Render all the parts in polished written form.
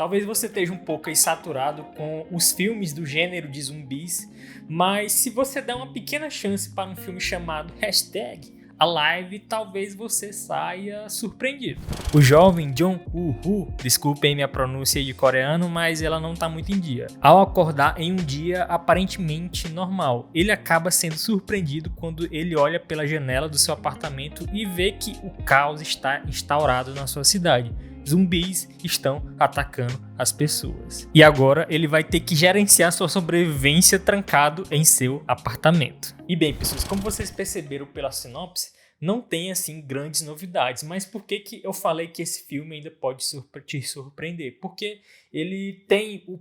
talvez você esteja um pouco aí saturado com os filmes do gênero de zumbis, mas se você der uma pequena chance para um filme chamado #Alive, talvez você saia surpreendido. O jovem Jong Woo-ho, desculpem minha pronúncia de coreano, mas ela não tá muito em dia. Ao acordar em um dia aparentemente normal, ele acaba sendo surpreendido quando ele olha pela janela do seu apartamento e vê que o caos está instaurado na sua cidade. Zumbis estão atacando as pessoas. E agora ele vai ter que gerenciar sua sobrevivência trancado em seu apartamento. E bem, pessoas, como vocês perceberam pela sinopse, não tem assim grandes novidades. Mas por que eu falei que esse filme ainda pode te surpreender? Porque ele tem o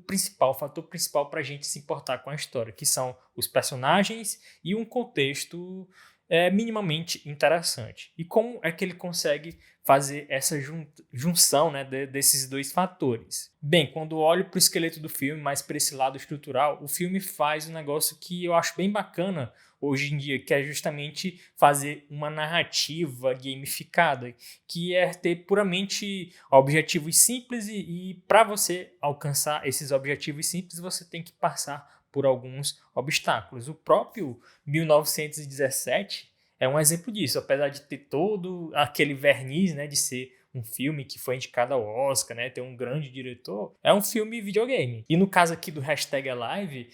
fator principal para a gente se importar com a história, que são os personagens e um contexto minimamente interessante. E como é que ele consegue fazer essa junção, né, desses dois fatores? Bem, quando olho para o esqueleto do filme, mais para esse lado estrutural, o filme faz um negócio que eu acho bem bacana hoje em dia, que é justamente fazer uma narrativa gamificada, que é ter puramente objetivos simples e para você alcançar esses objetivos simples, você tem que passar por alguns obstáculos. O próprio 1917 é um exemplo disso, apesar de ter todo aquele verniz, né, de ser um filme que foi indicado ao Oscar, né, ter um grande diretor, é um filme videogame. E no caso aqui do #Alive,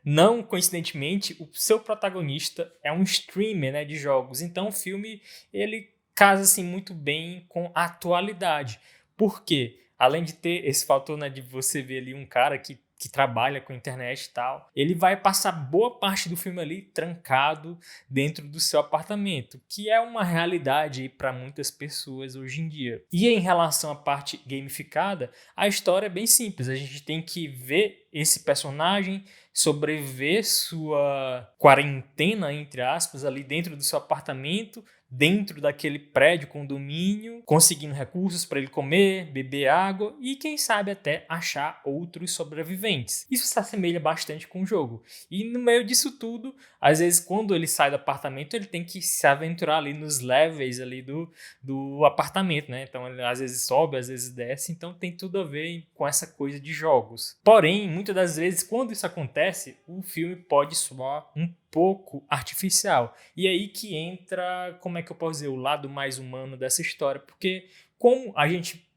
não coincidentemente, o seu protagonista é um streamer, né, de jogos. Então o filme ele casa assim, muito bem com a atualidade. Por quê? Além de ter esse fator, né, de você ver ali um cara que trabalha com a internet e tal, ele vai passar boa parte do filme ali trancado dentro do seu apartamento, que é uma realidade para muitas pessoas hoje em dia. E em relação à parte gamificada, a história é bem simples. A gente tem que ver esse personagem sobreviver sua quarentena, entre aspas, ali dentro do seu apartamento, dentro daquele prédio, condomínio, conseguindo recursos para ele comer, beber água e, quem sabe, até achar outros sobreviventes. Isso se assemelha bastante com o jogo. E no meio disso tudo, às vezes, quando ele sai do apartamento, ele tem que se aventurar ali nos levels ali do apartamento, né? Então, ele às vezes sobe, às vezes desce. Então, tem tudo a ver com essa coisa de jogos. Porém, muitas das vezes, quando isso acontece, o filme pode soar um pouco artificial. E aí que entra, como é que eu posso dizer, o lado mais humano dessa história. Porque como a gente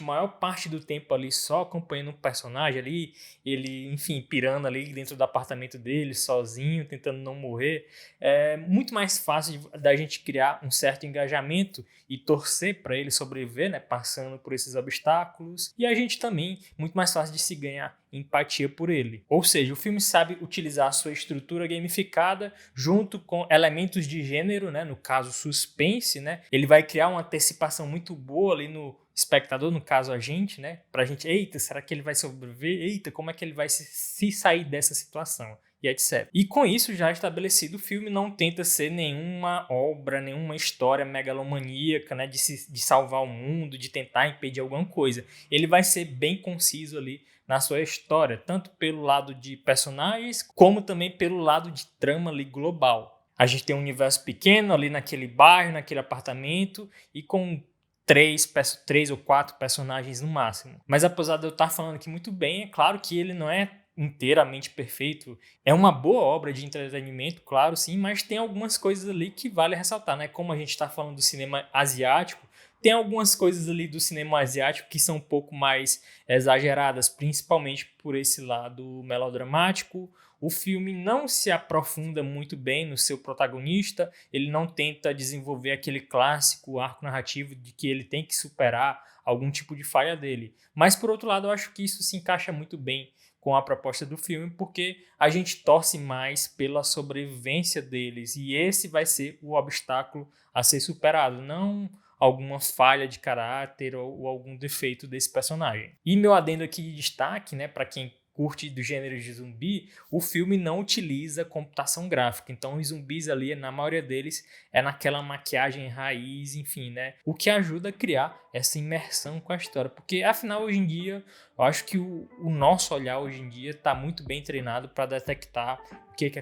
maior parte do tempo ali só acompanhando um personagem ali, ele, enfim, pirando ali dentro do apartamento dele, sozinho, tentando não morrer, é muito mais fácil da gente criar um certo engajamento e torcer para ele sobreviver, né, passando por esses obstáculos, e a gente também, muito mais fácil de se ganhar empatia por ele. Ou seja, o filme sabe utilizar a sua estrutura gamificada junto com elementos de gênero, né, no caso suspense, né, ele vai criar uma antecipação muito boa ali no espectador, no caso a gente, né, pra gente, eita, será que ele vai sobreviver? Eita, como é que ele vai se sair dessa situação? E etc. E com isso já estabelecido, o filme não tenta ser nenhuma obra, nenhuma história megalomaníaca, né, de salvar o mundo, de tentar impedir alguma coisa. Ele vai ser bem conciso ali na sua história, tanto pelo lado de personagens, como também pelo lado de trama ali global. A gente tem um universo pequeno ali naquele bairro, naquele apartamento, e com três ou quatro personagens no máximo. Mas apesar de eu estar falando aqui muito bem, é claro que ele não é inteiramente perfeito. É uma boa obra de entretenimento, claro, sim, mas tem algumas coisas ali que vale ressaltar, né? Como a gente está falando do cinema asiático, tem algumas coisas ali do cinema asiático que são um pouco mais exageradas, principalmente por esse lado melodramático. O filme não se aprofunda muito bem no seu protagonista, ele não tenta desenvolver aquele clássico arco narrativo de que ele tem que superar algum tipo de falha dele. Mas, por outro lado, eu acho que isso se encaixa muito bem com a proposta do filme, porque a gente torce mais pela sobrevivência deles, e esse vai ser o obstáculo a ser superado, não alguma falha de caráter ou algum defeito desse personagem. E meu adendo aqui de destaque, né, para quem curte do gênero de zumbi, o filme não utiliza computação gráfica. Então os zumbis ali, na maioria deles, é naquela maquiagem raiz, enfim, né? O que ajuda a criar essa imersão com a história. Porque, afinal, hoje em dia, eu acho que o nosso olhar hoje em dia está muito bem treinado para detectar o que é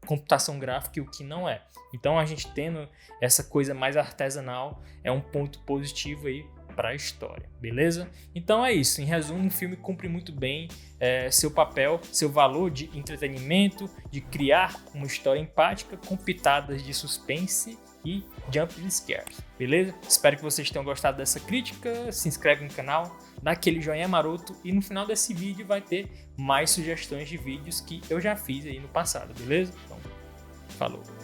computação gráfica e o que não é. Então a gente tendo essa coisa mais artesanal é um ponto positivo aí para a história, beleza? Então é isso, em resumo, o filme cumpre muito bem seu papel, seu valor de entretenimento, de criar uma história empática com pitadas de suspense e jump scares, beleza? Espero que vocês tenham gostado dessa crítica, se inscreve no canal, dá aquele joinha maroto e no final desse vídeo vai ter mais sugestões de vídeos que eu já fiz aí no passado, beleza? Então, falou!